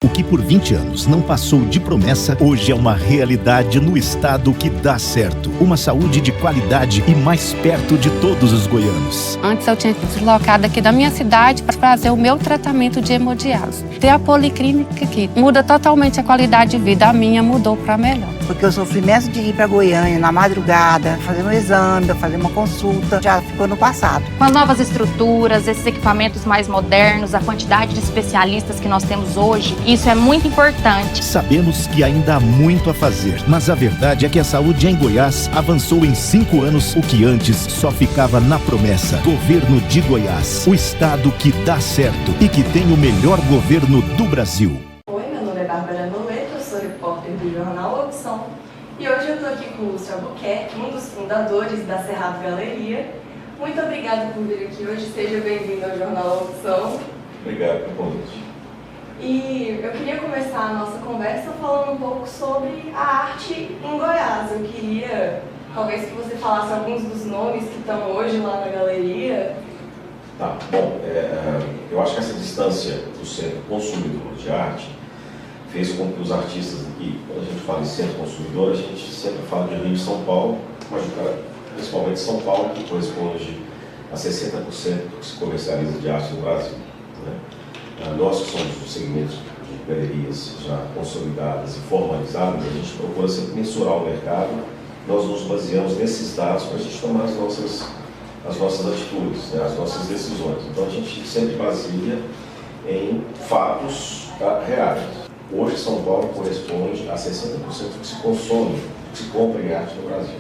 O que por 20 anos não passou de promessa, hoje é uma realidade no estado que dá certo. Uma saúde de qualidade e mais perto de todos os goianos. Antes eu tinha que deslocar daqui da minha cidade para fazer o meu tratamento de hemodiálise. Ter a policlínica aqui muda totalmente a qualidade de vida. A minha mudou para melhor. Porque o sofrimento de ir para Goiânia na madrugada, fazer um exame, fazer uma consulta, já ficou no passado. Com as novas estruturas, esses equipamentos mais modernos, a quantidade de especialistas que nós temos hoje, isso é muito importante. Sabemos que ainda há muito a fazer, mas a verdade é que a saúde em Goiás avançou em 5 anos, o que antes só ficava na promessa. Governo de Goiás, o estado que dá certo e que tem o melhor governo do Brasil. Oi, meu nome é Bárbara Noleto, eu sou repórter do Jornal Opção e hoje eu estou aqui com o Lúcio Albuquerque, um dos fundadores da Cerrado Galeria. Muito obrigada por vir aqui hoje, seja bem-vindo ao Jornal Opção. Obrigado pelo convite. E eu queria começar a nossa conversa falando um pouco sobre a arte em Goiás. Eu queria, talvez, que você falasse alguns dos nomes que estão hoje lá na galeria. Tá, bom, eu acho que essa distância do centro consumidor de arte fez com que os artistas aqui, quando a gente fala em centro consumidor, a gente sempre fala de Rio e São Paulo, mas principalmente São Paulo, que corresponde a 60% do que se comercializa de arte no Brasil. Né? Nós que somos os segmentos de galerias já consolidadas e formalizadas, a gente procura sempre mensurar o mercado, nós nos baseamos nesses dados para a gente tomar as nossas atitudes, né, as nossas decisões. Então a gente sempre baseia em fatos reais. Hoje São Paulo corresponde a 60% do que se consome, do que se compra em arte no Brasil.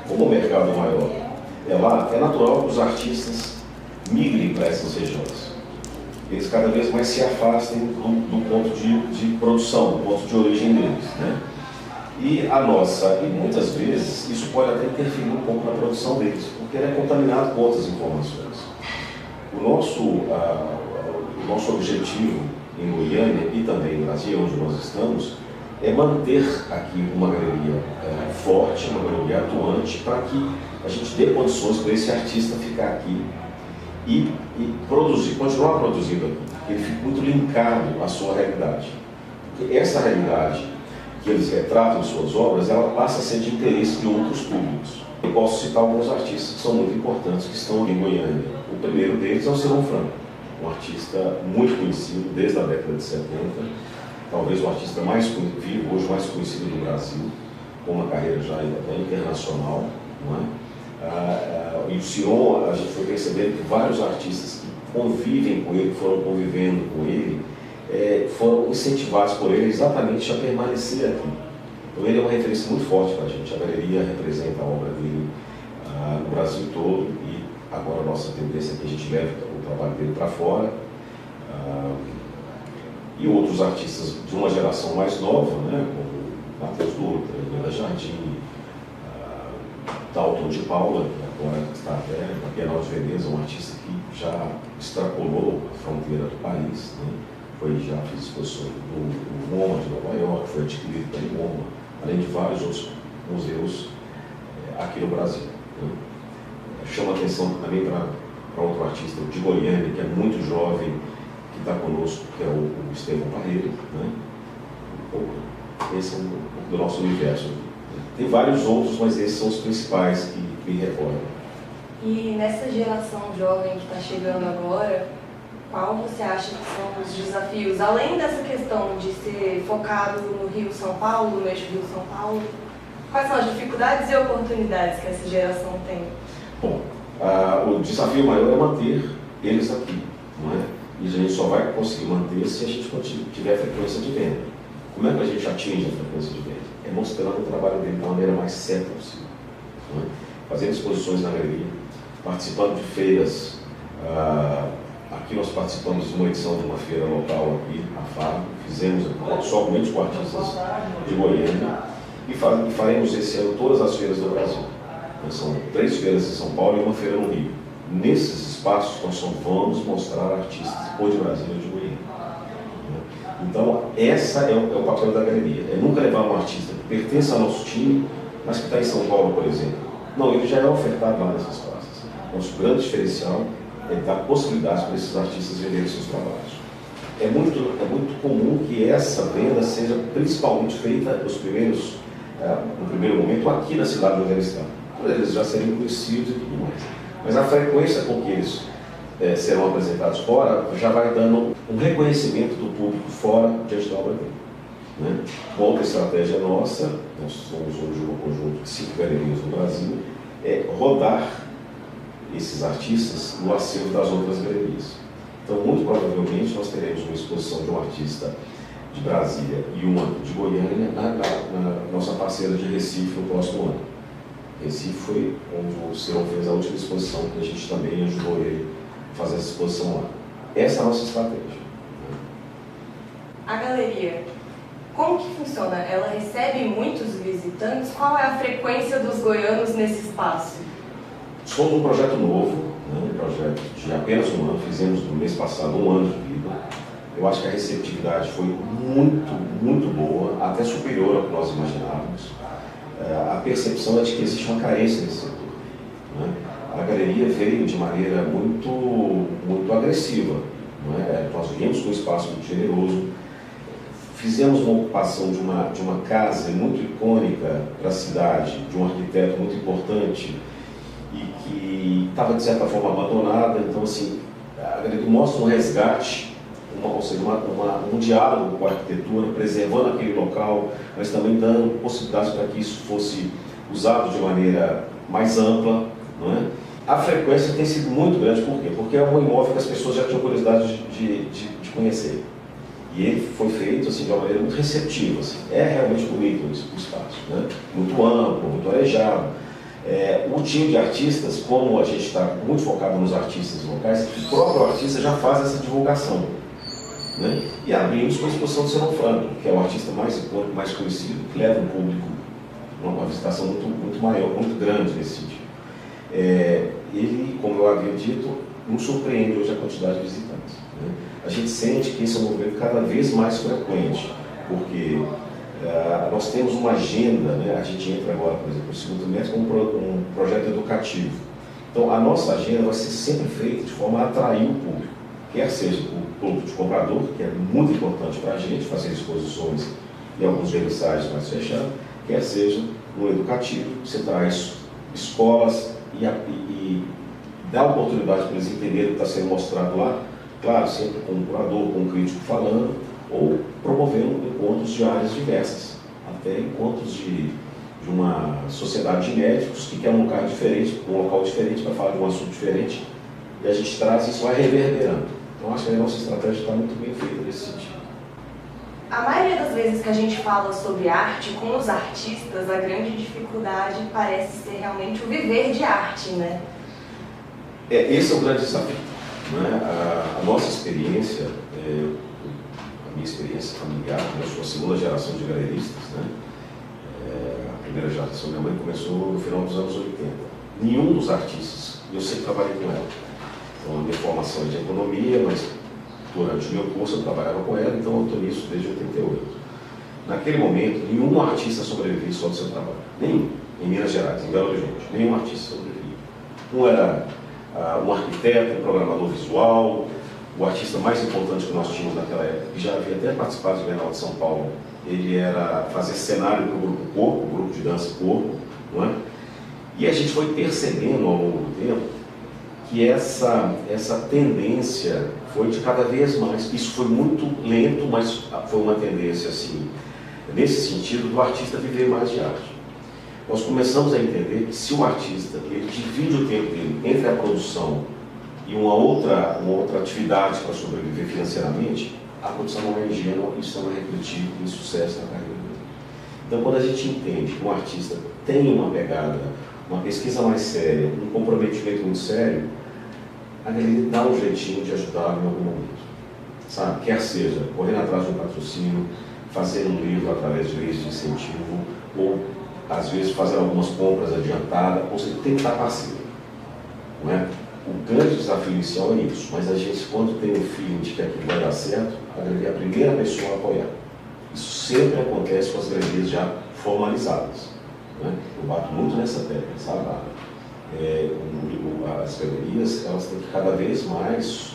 Como o mercado é maior lá, é natural que os artistas migrem para essas regiões. Eles cada vez mais se afastem do ponto de produção, do ponto de origem deles, né? E muitas vezes, isso pode até interferir um pouco na produção deles, porque ele é contaminado com outras informações. O nosso objetivo em Goiânia e também no Brasil, onde nós estamos, é manter aqui uma galeria forte, uma galeria atuante, para que a gente dê condições para esse artista ficar aqui e continuar produzindo aqui, que ele fique muito linkado à sua realidade. Porque essa realidade que eles retratam em suas obras, ela passa a ser de interesse de outros públicos. Eu posso citar alguns artistas que são muito importantes, que estão em Goiânia. O primeiro deles é o Serão Franco, um artista muito conhecido desde a década de 70, talvez o artista mais vivo, hoje mais conhecido do Brasil, com uma carreira já internacional, não é? E o Sion, a gente foi percebendo que vários artistas que convivem com ele, foram convivendo com ele, foram incentivados por ele exatamente a permanecer aqui. Então ele é uma referência muito forte para a gente. A galeria representa a obra dele no Brasil todo e agora a nossa tendência é que a gente leve o trabalho dele para fora. E outros artistas de uma geração mais nova, né, como Matheus Dutra, Helena Jardim, Dalton de Paula, que agora está até na Bienal de Veneza, um artista que já extrapolou a fronteira do país, né? Já fez exposições no MoMA de Nova York, foi adquirido pelo MoMA, além de vários outros museus aqui no Brasil. Né? Chama atenção também para outro artista de Goiânia, que é muito jovem, que está conosco, que é o Estevão Barreiro. Né? Esse é um pouco do nosso universo. Tem vários outros, mas esses são os principais que me recordam. E nessa geração jovem que está chegando agora, qual você acha que são os desafios, além dessa questão de ser focado no Rio-São Paulo, no eixo Rio-São Paulo, quais são as dificuldades e oportunidades que essa geração tem? Bom, o desafio maior é manter eles aqui, não é? E a gente só vai conseguir manter se a gente tiver frequência de venda. Como é que a gente atinge a frequência de venda? É mostrando o trabalho dele da maneira mais certa possível, não é? Fazendo exposições na galeria, participando de feiras. Aqui nós participamos de uma edição de uma feira local aqui, a FAB, fizemos somente com artistas de Goiânia e faremos esse ano todas as feiras do Brasil. São 3 feiras em São Paulo e uma feira no Rio. Nesses espaços nós só vamos mostrar artistas ou de Brasília ou de Goiânia. Então esse é o papel da galeria, é nunca levar um artista que pertence ao nosso time, mas que está em São Paulo, por exemplo. Não, ele já é ofertado lá nessas praças. Nosso grande diferencial é dar possibilidades para esses artistas venderem seus trabalhos. é muito comum que essa venda seja principalmente feita no primeiro momento aqui na cidade onde eles estão, por eles já serem conhecidos e tudo mais. Mas a frequência com que eles serão apresentados fora já vai dando um reconhecimento do público fora diante da obra dele. Né? Outra estratégia nossa, nós somos hoje um conjunto de 5 galerias no Brasil, é rodar esses artistas no acervo das outras galerias. Então, muito provavelmente, nós teremos uma exposição de um artista de Brasília e uma de Goiânia na nossa parceira de Recife no próximo ano. Recife foi onde o Serão fez a última exposição, que a gente também ajudou ele a fazer essa exposição lá. Essa é a nossa estratégia. A galeria, como que funciona? Ela recebe muitos visitantes? Qual é a frequência dos goianos nesse espaço? Somos um projeto novo, né? Um projeto de apenas um ano, fizemos no mês passado 1 ano de vida. Eu acho que a receptividade foi muito boa, até superior ao que nós imaginávamos. A percepção é de que existe uma carência nesse setor. Né? A galeria veio de maneira muito agressiva. Né? Nós viemos com um espaço muito generoso. Fizemos uma ocupação de uma casa muito icônica para a cidade, de um arquiteto muito importante e que estava, de certa forma, abandonada. Então, assim, a galeria mostra um resgate, ou seja, um diálogo com a arquitetura, preservando aquele local, mas também dando possibilidades para que isso fosse usado de maneira mais ampla. Não é? A frequência tem sido muito grande, por quê? Porque é um imóvel que as pessoas já tinham curiosidade de conhecer. E ele foi feito assim, de uma maneira muito receptiva. Assim. É realmente bonito o espaço, né? Muito amplo, muito arejado. O time de artistas, como a gente está muito focado nos artistas locais, o próprio artista já faz essa divulgação. Né? E abrimos com a exposição do Serão Franco, que é o artista mais icônico, mais conhecido, que leva um público, uma visitação muito maior, muito grande nesse sentido. Ele, como eu havia dito, nos surpreende hoje a quantidade de visitantes. Né? A gente sente que esse é um movimento cada vez mais frequente, porque nós temos uma agenda, né? A gente entra agora, por exemplo, no segundo trimestre com um projeto educativo. Então, a nossa agenda vai ser sempre feita de forma a atrair o público, quer seja o público de comprador, que é muito importante para a gente fazer exposições e alguns vernissagens mais fechados, quer seja no educativo, você traz escolas e dá oportunidade para eles entenderem o que está sendo mostrado lá, claro, sempre com um curador, com um crítico falando, ou promovendo encontros de áreas diversas, até encontros de uma sociedade de médicos que quer um local diferente para falar de um assunto diferente, e a gente traz isso, vai reverberando. Então acho que a nossa estratégia está muito bem feita nesse sentido. A maioria das vezes que a gente fala sobre arte com os artistas, a grande dificuldade parece ser realmente o viver de arte, né? Esse é o grande desafio. Né? A nossa experiência, a minha experiência familiar, eu sou a segunda geração de galeristas, né? A primeira geração da minha mãe começou no final dos anos 80. Nenhum dos artistas, eu sempre trabalhei com ela. Então, a minha formação é de economia, mas durante o meu curso eu trabalhava com ela, então eu estou nisso desde 88. Naquele momento, nenhum artista sobrevivia só do seu trabalho. Nenhum. Em Minas Gerais, em Belo Horizonte, nenhum artista sobrevivia. Um era um arquiteto, um programador visual, o artista mais importante que nós tínhamos naquela época, que já havia até participado do Bienal de São Paulo, ele era fazer cenário para o grupo Corpo, o grupo de dança Corpo, não é? E a gente foi percebendo ao longo do tempo que essa tendência foi de cada vez mais. Isso foi muito lento, mas foi uma tendência assim, nesse sentido do artista viver mais de arte. Nós começamos a entender que se o artista ele divide o tempo dele entre a produção e uma outra atividade para sobreviver financeiramente, a produção não é ingênua, isso não vai refletir em sucesso na carreira dele. Então, quando a gente entende que um artista tem uma pegada, uma pesquisa mais séria, um comprometimento muito sério, a galeria dá um jeitinho de ajudá-lo em algum momento. Sabe? Quer seja correndo atrás de um patrocínio, fazer um livro através de leis de incentivo, ou às vezes fazer algumas compras adiantadas, ou seja, tem que estar parceiro. Não é? O grande desafio inicial é isso, mas a gente, quando tem um feeling de que aquilo vai dar certo, a galeria é a primeira pessoa a apoiar. Isso sempre acontece com as galerias já formalizadas. Né? Eu bato muito nessa tecla, sabe? As galerias, elas têm que cada vez mais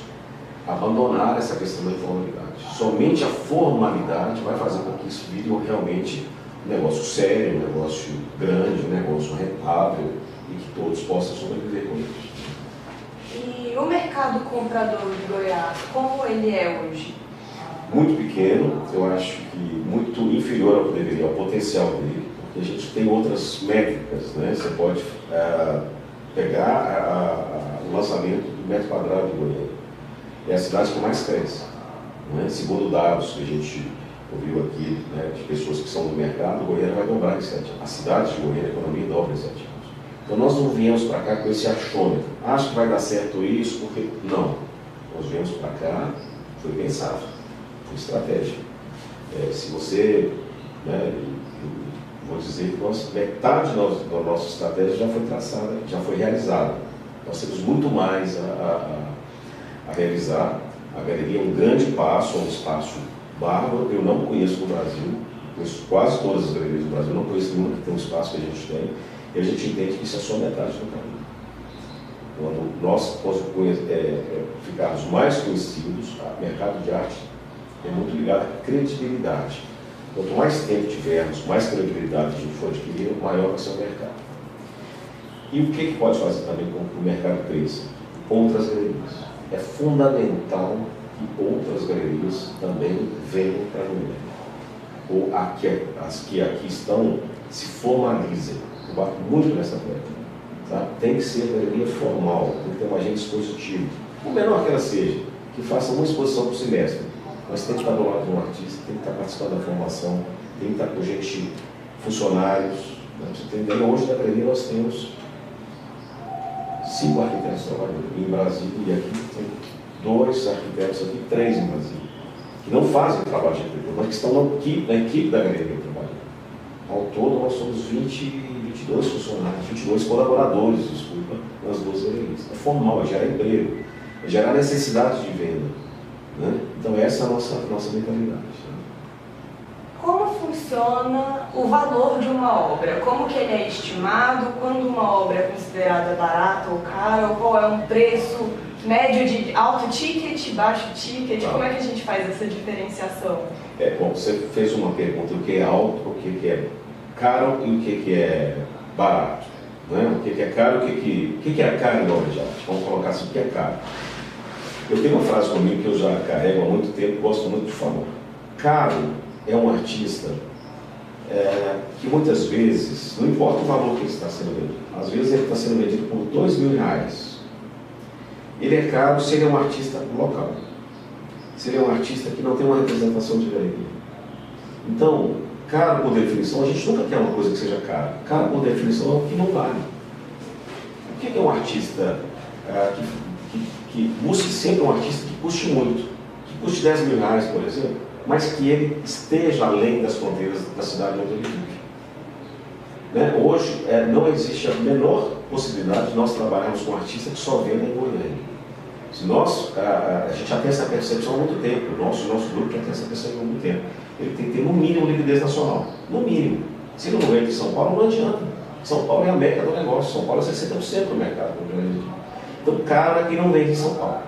abandonar essa questão da informalidade. Somente a formalidade vai fazer com que isso vire realmente um negócio sério, um negócio grande, um negócio rentável e que todos possam sobreviver com isso. E o mercado comprador de Goiás, como ele é hoje? Muito pequeno, eu acho que muito inferior ao que deveria, ao potencial dele, porque a gente tem outras métricas, né? Você pode pegar o lançamento do metro quadrado de Goiânia. É a cidade que mais cresce, né? Segundo dados que a gente ouviu aqui, né, de pessoas que são do mercado, Goiânia vai dobrar em 7 anos. A cidade de Goiânia, a economia dobra em 7 anos. Então nós não viemos para cá com esse achômetro. Acho que vai dar certo isso, porque... Não. Nós viemos para cá, foi pensado, foi estratégia. Se você... Né, vou dizer que metade da nossa estratégia já foi traçada, já foi realizada. Nós temos muito mais a realizar. A galeria é um grande passo, um espaço bárbaro. Eu não conheço no Brasil, conheço quase todas as galerias do Brasil, não conheço nenhuma que tem um espaço que a gente tem. E a gente entende que isso é só metade do caminho. Quando nós ficarmos mais conhecidos, o mercado de arte é muito ligado à credibilidade. Quanto mais tempo tivermos, mais credibilidade a gente for adquirir, maior vai ser o mercado. E o que pode fazer também com que o mercado cresça? Outras galerias. É fundamental que outras galerias também venham para Goiânia. Ou as que aqui estão se formalizem. Eu bato muito nessa tecla. Tá? Tem que ser galeria formal, tem que ter um agente expositivo. O menor que ela seja, que faça uma exposição por semestre. Mas tem que estar do lado de um artista, tem que estar participando da formação, tem que estar com gente, funcionários. Né? Você tem ideia, hoje na galeria nós temos 5 arquitetos trabalhando em Brasília, e aqui tem 2 arquitetos, aqui 3 em Brasília, que não fazem trabalho de arquitetura, mas que estão na equipe da galeria trabalhando. Ao todo nós somos 22 funcionários, 22 colaboradores, desculpa, nas 2 galerias. É formal, é gerar emprego, é gerar necessidade de venda. Né? Então essa é a nossa mentalidade. Como funciona o valor de uma obra? Como que ele é estimado? Quando uma obra é considerada barata ou cara? Ou qual é um preço médio de alto ticket, baixo ticket? Como é que a gente faz essa diferenciação? Bom, você fez uma pergunta, o que é alto, o que é caro e o que é barato. Né? O que é caro, o que é caro em obra de arte? Vamos colocar assim, o que é caro. Eu tenho uma frase comigo que eu já carrego há muito tempo, gosto muito de falar. Caro é um artista que muitas vezes, não importa o valor que ele está sendo vendido, às vezes ele está sendo vendido por R$2.000. Ele é caro se ele é um artista local, se ele é um artista que não tem uma representação de galeria. Então, caro por definição, a gente nunca quer uma coisa que seja cara. Caro por definição é o que não vale. O que é um artista que busque sempre um artista que custe muito, que custe R$10.000, por exemplo, mas que ele esteja além das fronteiras da cidade onde ele vive. Né? Hoje não existe a menor possibilidade de nós trabalharmos com um artista que só venda em Goiânia. Se a gente já tem essa percepção há muito tempo, o nosso grupo já tem essa percepção há muito tempo. Ele tem que ter no mínimo liquidez nacional, no mínimo. Se ele não vende em São Paulo, não adianta. São Paulo é a meca do negócio, São Paulo é 60% do mercado. Então, caro é quem não vende em São Paulo.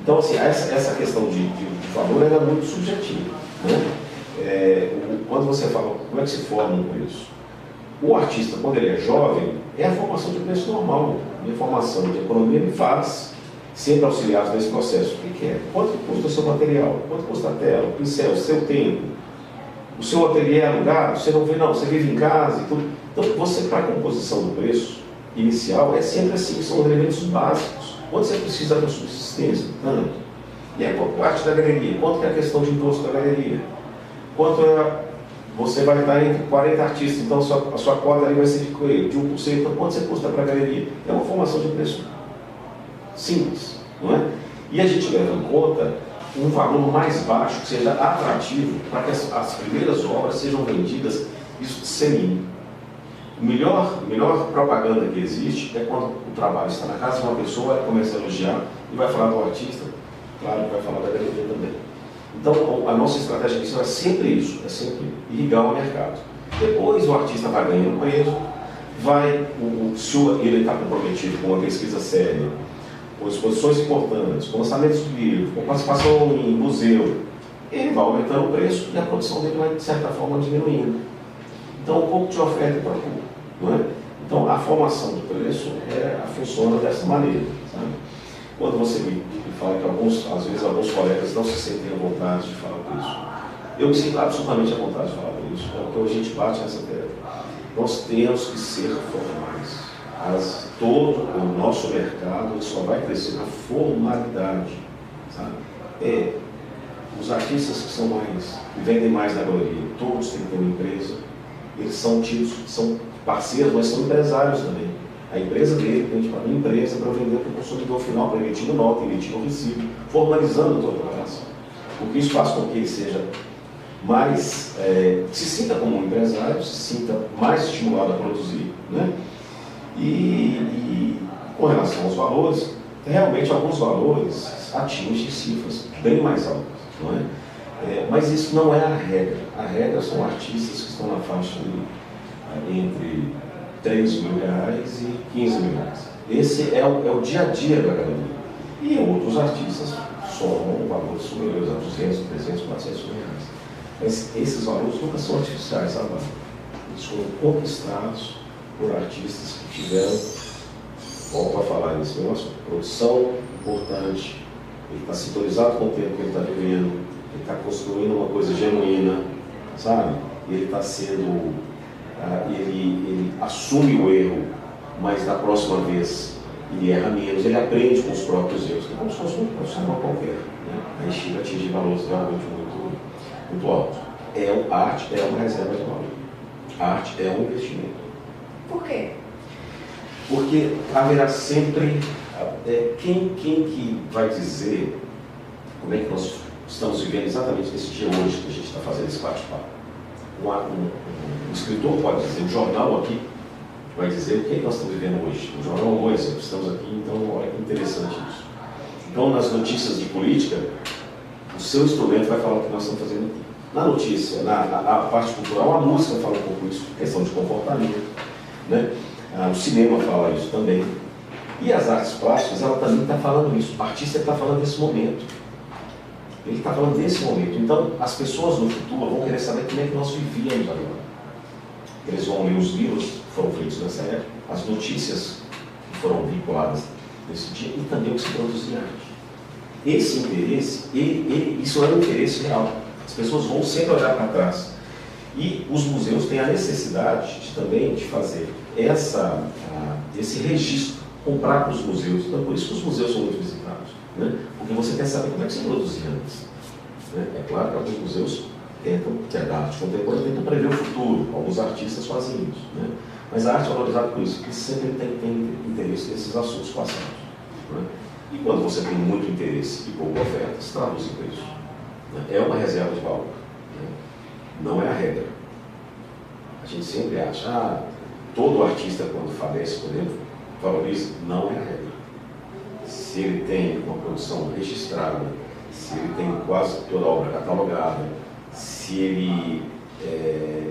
Então, assim, essa questão de valor é muito subjetiva. Né? Quando você fala, como é que se forma um preço? O artista, quando ele é jovem, é a formação de preço normal. Minha formação de economia me faz sempre auxiliados nesse processo. O que é? Quanto custa o seu material? Quanto custa a tela, o pincel, o seu tempo? O seu ateliê é alugado? Você não vê, não, você vive em casa e tudo. Então, você, para a composição do preço inicial, é sempre assim, são elementos básicos. Quanto você precisa da subsistência? Tanto. E a parte da galeria? Quanto que é a questão de imposto da galeria? Quanto você vai estar entre 40 artistas, então a sua cota ali vai ser de 1%. Então, quanto você custa para a galeria? É uma formação de preço simples, não é? E a gente leva em conta um valor mais baixo, que seja atrativo, para que as primeiras obras sejam vendidas, isso sem mim. A melhor propaganda que existe é quando o trabalho está na casa de uma pessoa, ela começa a elogiar e vai falar do artista, claro, vai falar da galeria também. Então, a nossa estratégia inicial é sempre isso, é sempre irrigar o mercado. Depois o artista vai ganhando preço, se ele está comprometido com uma pesquisa séria, com exposições importantes, com lançamentos de livro, com participação em museu, ele vai aumentando o preço e a produção dele vai, de certa forma, diminuindo. Então, um pouco de oferta e procura, não é? Então, a formação do preço funciona dessa maneira, sabe? Quando você me fala que às vezes alguns colegas não se sentem à vontade de falar por isso, eu me sinto absolutamente à vontade de falar por isso, porque a gente bate nessa tecla. Nós temos que ser formais. Todo o nosso mercado só vai crescer na formalidade, sabe? Os artistas que vendem mais na galeria, todos têm que ter uma empresa, eles são tidos, são parceiros, mas são empresários também. A empresa dele tem uma empresa para vender para o consumidor final, para emitir nota, emitir o recibo, formalizando toda a operação. Porque isso faz com que ele seja mais, se sinta como um empresário, se sinta mais estimulado a produzir, né? E com relação aos valores, realmente alguns valores atingem cifras bem mais altas, não é? Mas isso não é a regra. A regra são artistas que estão na faixa entre R$3 mil e R$15 mil. Esse é o dia a dia da galeria. E outros artistas somam valores superiores a R$200, R$300, R$400 mil. Mas esses valores nunca são artificiais, sabe? Eles foram conquistados por artistas que tiveram, volto a falar nesse negócio, produção importante, ele está sintonizado com o tempo que ele está vivendo, ele está construindo uma coisa genuína, sabe? Ele está sendo, ele assume o erro, mas da próxima vez ele erra menos, ele aprende com os próprios erros, que é como se fosse um profissional qualquer, né? Aí chega a atingir valores realmente muito altos. A arte é uma reserva de valor, a arte é um investimento. Por quê? Porque haverá sempre quem que vai dizer como é que nós estamos vivendo exatamente nesse dia hoje que a gente está fazendo esse bate-papo. Um escritor pode dizer, o jornal aqui vai dizer o que nós estamos vivendo hoje. O jornal é um exemplo, estamos aqui, então olha que interessante isso. Então, nas notícias de política, o seu instrumento vai falar o que nós estamos fazendo aqui. Na notícia, na parte cultural, a música fala um pouco isso, questão de comportamento, né? O cinema fala isso também. E as artes plásticas, ela também está falando isso. O artista está falando desse momento. Ele está falando desse momento. Então, as pessoas no futuro vão querer saber como é que nós vivíamos agora. Eles vão ler os livros que foram feitos nessa época, as notícias que foram vinculadas nesse dia e também o que se produzia arte. Esse interesse, isso é um interesse real. As pessoas vão sempre olhar para trás. E os museus têm a necessidade também de fazer esse registro, comprar para os museus. Então, por isso que os museus são muito visitados, né? Porque você quer saber como é que se produzia antes, né? É claro que alguns museus tentam, que é da arte contemporânea, tentam prever o futuro. Alguns artistas fazem isso, né? Mas a arte é valorizada por isso, porque sempre tem interesse nesses assuntos passados, né? E quando você tem muito interesse e pouca oferta, se traduz em preço, né? É uma reserva de valor, né? Não é a regra. A gente sempre acha, todo artista quando falece, por exemplo, valoriza. Não é a regra. Se ele tem uma produção registrada, se ele tem quase toda a obra catalogada, se ele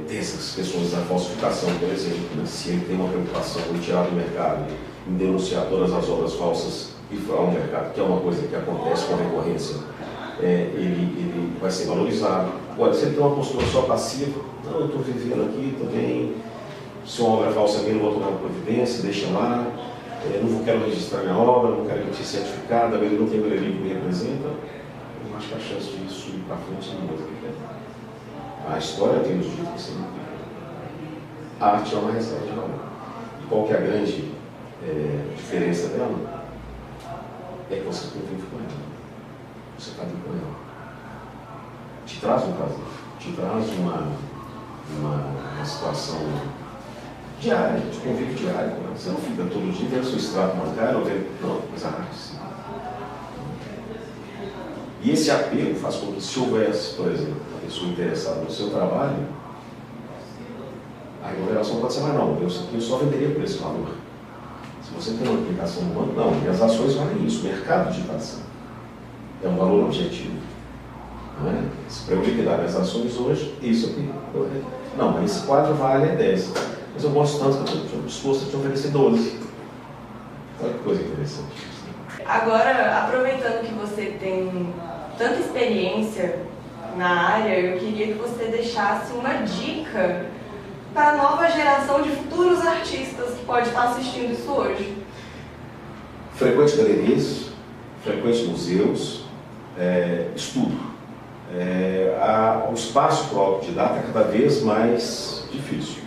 tem essas questões da falsificação, por exemplo, né? Se ele tem uma preocupação em tirar do mercado, em denunciar todas as obras falsas e falar ao mercado, que é uma coisa que acontece com recorrência, ele vai ser valorizado. Agora, se ele tem uma postura só passiva, não, eu estou vivendo aqui, estou bem, se uma obra falsa minha, não vou tomar providência, deixa lá, não quero registrar minha obra, não quero emitir certificado, ele não tem galeria que me representa, eu acho que a chance disso ir para frente é muito pequena. A história tem nos dito que isso é muito pequeno. A arte é uma reserva de valor. E qual que é a grande diferença dela? É que você convive com ela. Você está ali com ela. Te traz um prazer, te traz uma situação diária, de convívio diário. Você não fica todo dia vendo seu extrato bancário, não, mas a arte sim. E esse apelo faz com que, se houvesse, por exemplo, uma pessoa interessada no seu trabalho, a remuneração pode ser mais não, eu só venderia por esse valor. Se você tem uma aplicação no banco, não, e as ações valem isso, o mercado de ação é um valor objetivo. Não é? Se para eu liquidar minhas ações hoje, isso aqui. Não, mas esse quadro vale 10. Mas eu gosto tanto que eu estou disposto a te oferecer 12. Olha que coisa interessante. Agora, aproveitando que você tem tanta experiência na área, eu queria que você deixasse uma dica para a nova geração de futuros artistas que pode estar assistindo isso hoje. Frequente galerias, frequente museus, estudo. O espaço para o autodidata é cada vez mais difícil.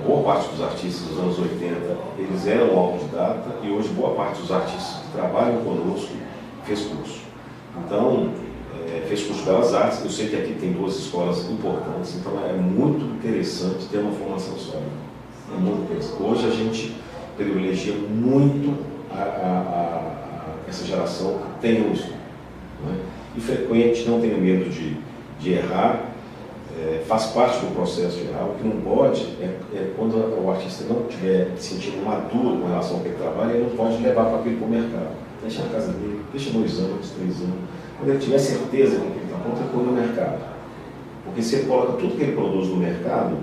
Boa parte dos artistas dos anos 80, eles eram autodidata e hoje boa parte dos artistas que trabalham conosco fez curso. Então, fez curso de Belas Artes. Eu sei que aqui tem 2 escolas importantes, então é muito interessante ter uma formação sólida. É muito interessante. Hoje a gente privilegia muito essa geração que tem um estudo, né? E frequente, não tenha medo de errar, faz parte do processo de errar. O que não pode é quando o artista não estiver se sentindo maduro com relação ao que ele trabalha, ele não pode levar para aquilo para o mercado. Deixa na casa dele, deixa 2 anos, 3 anos. Quando ele tiver certeza de que ele está pronto, ele põe no mercado. Porque se ele coloca tudo que ele produz no mercado,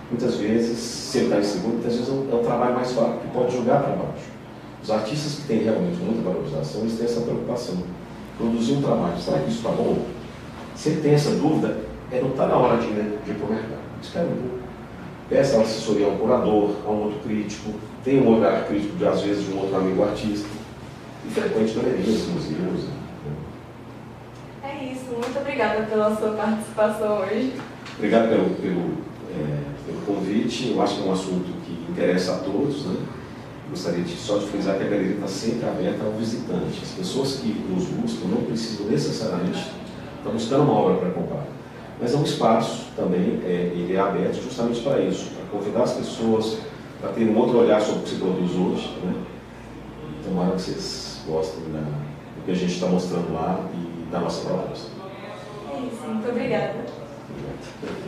muitas vezes, se ele está inseguro, muitas vezes é um trabalho mais fácil, que pode jogar para baixo. Os artistas que têm realmente muita valorização, eles têm essa preocupação. Produzir um trabalho, será que isso está bom? Se ele tem essa dúvida, não está na hora de ir para o mercado. Espera um pouco. Peça uma assessoria a um curador, a um outro crítico, tem um olhar crítico, às vezes, de um outro amigo artista. E frequente galerias, museus. É isso. Muito obrigada pela sua participação hoje. Obrigado pelo convite. Eu acho que é um assunto que interessa a todos, né? Gostaria só de frisar que a galeria está sempre aberta ao visitante. As pessoas que nos buscam não precisam necessariamente estar buscando uma obra para comprar. Mas é um espaço também, ele é aberto justamente para isso, para convidar as pessoas para terem um outro olhar sobre o que se produz hoje, né? E tomara que vocês gostem do que a gente está mostrando lá e da nossa proposta. É isso. Muito obrigada. Obrigado.